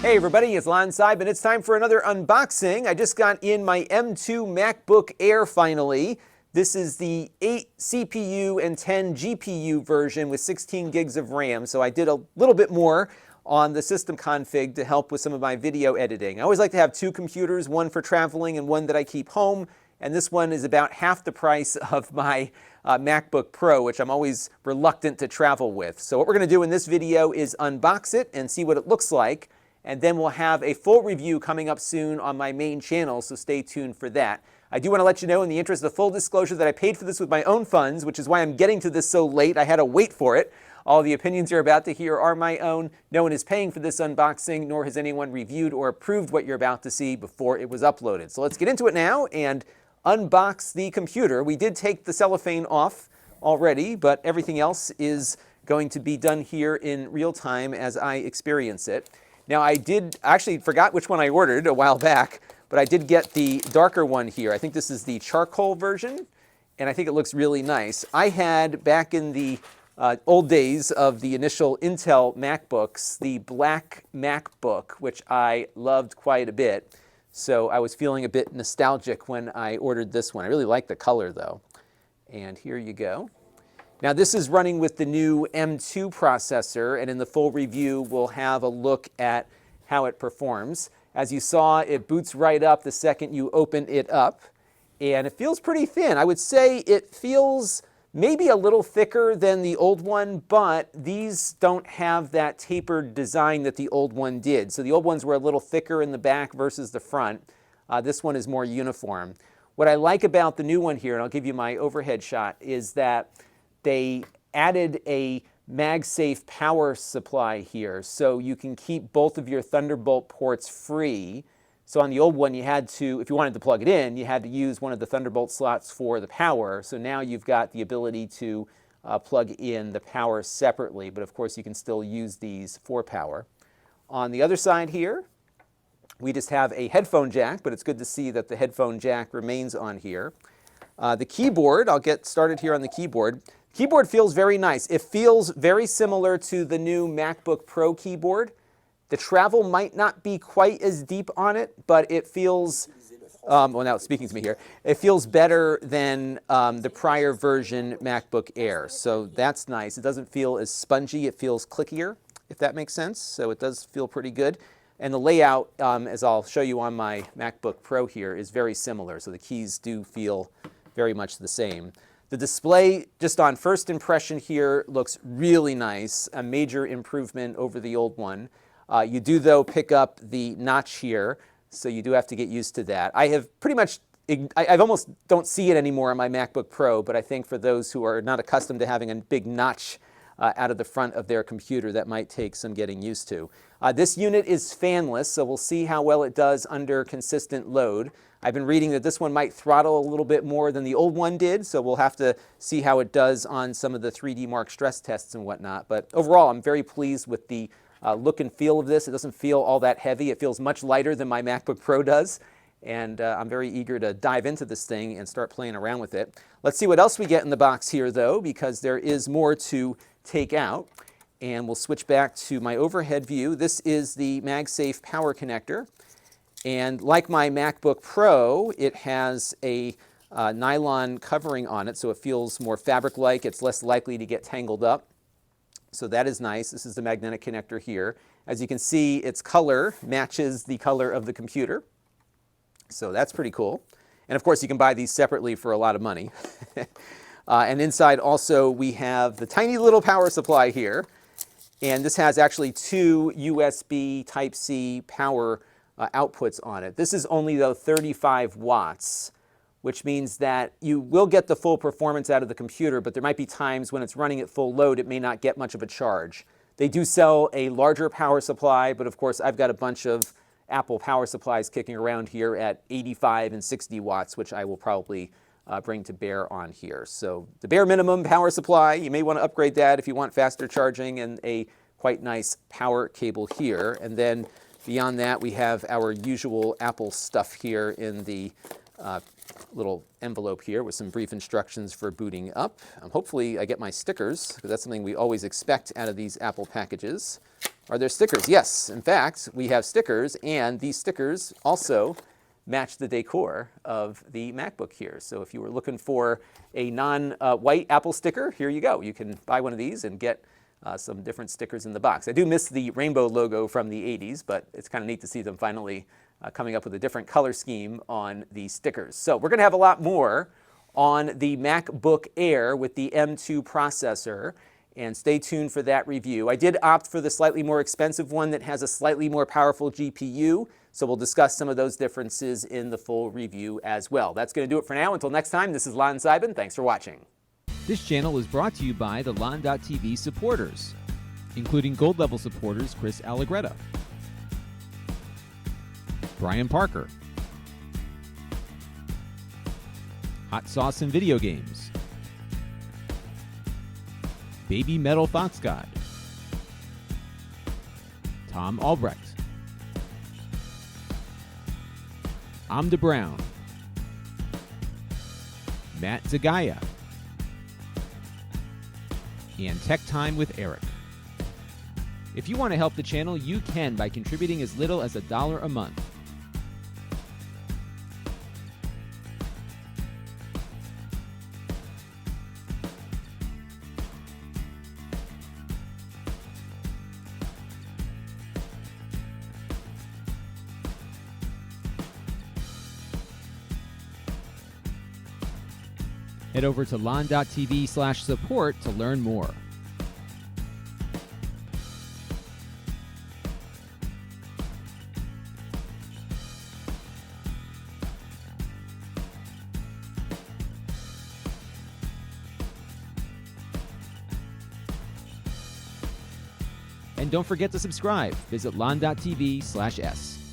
Hey everybody, it's Lon Seib, and it's time for another unboxing. I just got in my M2 MacBook Air finally. This is the 8 CPU and 10 GPU version with 16 gigs of RAM, so I did a little bit more on the system config to help with some of my video editing. I always like to have two computers, one for traveling and one that I keep home, and this one is about half the price of my MacBook Pro, which I'm always reluctant to travel with. So what we're going to do in this video is unbox it and see what it looks like. And then we'll have a full review coming up soon on my main channel, so stay tuned for that. I do want to let you know, in the interest of full disclosure, that I paid for this with my own funds, which is why I'm getting to this so late. I had to wait for it. All the opinions you're about to hear are my own. No one is paying for this unboxing, nor has anyone reviewed or approved what you're about to see before it was uploaded. So let's get into it now and unbox the computer. We did take the cellophane off already, but everything else is going to be done here in real time as I experience it. Now I actually forgot which one I ordered a while back, but I did get the darker one here. I think this is the charcoal version, and I think it looks really nice. I had, back in the old days of the initial Intel MacBooks, the black MacBook, which I loved quite a bit. So I was feeling a bit nostalgic when I ordered this one. I really like the color though. And here you go. Now this is running with the new M2 processor, and in the full review we'll have a look at how it performs. As you saw, it boots right up the second you open it up, and it feels pretty thin. I would say it feels maybe a little thicker than the old one, but these don't have that tapered design that the old one did. So the old ones were a little thicker in the back versus the front. This one is more uniform. What I like about the new one here, and I'll give you my overhead shot, is that they added a MagSafe power supply here, so you can keep both of your Thunderbolt ports free. So on the old one, you had to, if you wanted to plug it in, you had to use one of the Thunderbolt slots for the power. So now you've got the ability to plug in the power separately, but of course you can still use these for power. On the other side here, we just have a headphone jack, but it's good to see that the headphone jack remains on here. The keyboard, I'll get started here on the keyboard. Keyboard feels very nice. It feels very similar to the new MacBook Pro keyboard. The travel might not be quite as deep on it, but it feels, well now it's speaking to me here, it feels better than the prior version MacBook Air. So that's nice. It doesn't feel as spongy, it feels clickier, if that makes sense. So it does feel pretty good. And the layout, as I'll show you on my MacBook Pro here, is very similar. So the keys do feel very much the same. The display, just on first impression here, looks really nice, a major improvement over the old one. You do, though, pick up the notch here, so you do have to get used to that. I have pretty much, I almost don't see it anymore on my MacBook Pro, but I think for those who are not accustomed to having a big notch out of the front of their computer, that might take some getting used to. This unit is fanless, so we'll see how well it does under consistent load. I've been reading that this one might throttle a little bit more than the old one did, so we'll have to see how it does on some of the 3D Mark stress tests and whatnot. But overall, I'm very pleased with the look and feel of this. It doesn't feel all that heavy. It feels much lighter than my MacBook Pro does, and I'm very eager to dive into this thing and start playing around with it. Let's see what else we get in the box here, though, because there is more to take out. And we'll switch back to my overhead view. This is the MagSafe power connector. And like my MacBook Pro, it has a nylon covering on it, so it feels more fabric-like. It's less likely to get tangled up. So that is nice. This is the magnetic connector here. As you can see, its color matches the color of the computer. So that's pretty cool. And of course, you can buy these separately for a lot of money. And inside also, we have the tiny little power supply here. And this has actually two USB Type-C power outputs on it. This is only, though, 35 watts, which means that you will get the full performance out of the computer, but there might be times when it's running at full load, it may not get much of a charge. They do sell a larger power supply, but of course I've got a bunch of Apple power supplies kicking around here at 85 and 60 watts, which I will probably bring to bear on here. So the bare minimum power supply, you may want to upgrade that if you want faster charging, and a quite nice power cable here. And then beyond that, we have our usual Apple stuff here in the little envelope here with some brief instructions for booting up. Hopefully I get my stickers, because that's something we always expect out of these Apple packages. Are there stickers? Yes, in fact, we have stickers, and these stickers also match the decor of the MacBook here. So if you were looking for a non-white Apple sticker, here you go. You can buy one of these and get some different stickers in the box. I do miss the rainbow logo from the 80s, but it's kind of neat to see them finally coming up with a different color scheme on the stickers. So we're going to have a lot more on the MacBook Air with the M2 processor, and stay tuned for that review. I did opt for the slightly more expensive one that has a slightly more powerful GPU, so we'll discuss some of those differences in the full review as well. That's going to do it for now. Until next time, this is Lon Seidman. Thanks for watching. This channel is brought to you by the Lon.TV supporters, including gold level supporters Chris Allegretta, Brian Parker, Hot Sauce and Video Games, Baby Metal Fox God, Tom Albrecht, Amda Brown, Matt Zagaya, and Tech Time with Eric. If you want to help the channel, you can by contributing as little as $1 a month. Head over to lon.tv/support to learn more. And don't forget to subscribe. Visit lon.tv/s.